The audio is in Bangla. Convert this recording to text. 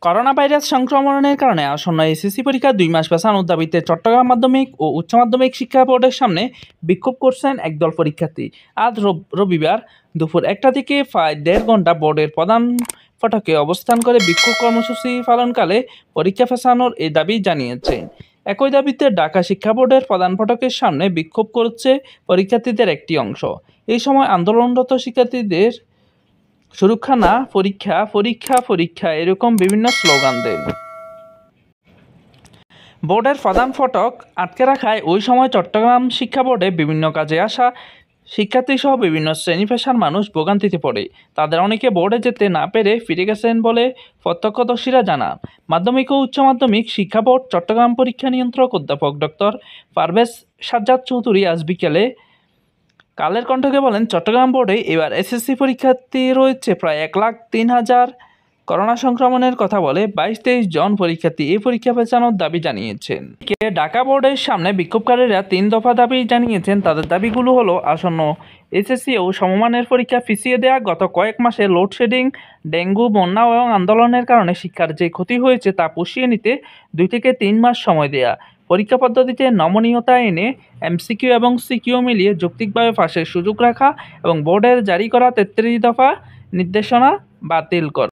করোনা ভাইরাস সংক্রমণের কারণে আসন্ন এসএসসি পরীক্ষা ২ মাস পেছানোর দাবিতে চট্টগ্রাম মাধ্যমিক ও উচ্চ মাধ্যমিক শিক্ষা বোর্ডের সামনে বিক্ষোভ করছেন একদল পরীক্ষার্থী। আজ রবিবার দুপুর ১টা থেকে প্রায় ১.৫ ঘণ্টা বোর্ডের প্রধান ফটকে অবস্থান করে বিক্ষোভ কর্মসূচি পালনকালে পরীক্ষা পেছানোর এই দাবি জানিয়েছেন। একই দাবিতে ঢাকা শিক্ষা বোর্ডের প্রধান ফটকের সামনে বিক্ষোভ করছে পরীক্ষার্থীদের একটি অংশ। এই সময় আন্দোলনরত শিক্ষার্থীদের সুরক্ষা না, পরীক্ষা পরীক্ষা পরীক্ষা এরকম বিভিন্ন স্লোগান দেন। বোর্ডের প্রধান ফটক আটকে রাখায় ওই সময় চট্টগ্রাম শিক্ষা বোর্ডে বিভিন্ন কাজে আসা শিক্ষার্থীসহ বিভিন্ন শ্রেণী পেশার মানুষ ভোগান্তিতে পড়ে। তাদের অনেকে বোর্ডে যেতে না পেরে ফিরে গেছেন বলে প্রত্যক্ষদর্শীরা জানান। মাধ্যমিক ও উচ্চ মাধ্যমিক শিক্ষা বোর্ড চট্টগ্রাম পরীক্ষা নিয়ন্ত্রক অধ্যাপক ডক্টর পারভেজ সাজ্জাদ চৌধুরী আজ বিকেলে কালের কণ্ঠকে বলেন, চট্টগ্রাম বোর্ডে এবার এসএসসি পরীক্ষার্থী রয়েছে প্রায় ১,০৩,০০০। করোনা সংক্রমণের কথা বলে ২২-২৩ জন পরীক্ষার্থী এই পরীক্ষা পেছানোর দাবি জানিয়েছেন। ঢাকা বোর্ডের সামনে বিক্ষোভকারীরা ৩ দফা দাবি জানিয়েছেন। তাদের দাবিগুলো হলো আসন্ন এসএসসি ও সমমানের পরীক্ষা পিছিয়ে দেওয়া, গত কয়েক মাসে লোডশেডিং, ডেঙ্গু, বন্যা এবং আন্দোলনের কারণে শিক্ষার যে ক্ষতি হয়েছে তা পুষিয়ে নিতে ২ থেকে ৩ মাস সময় দেয়া, পরীক্ষা পদ্ধতিতে নমনীয়তা এনে এমসিকিউ এবং সিকিউ মিলিয়ে যৌক্তিকভাবে পাশের সুযোগ রাখা এবং বোর্ডের জারি করা ৩৩ দফা নির্দেশনা বাতিল করা।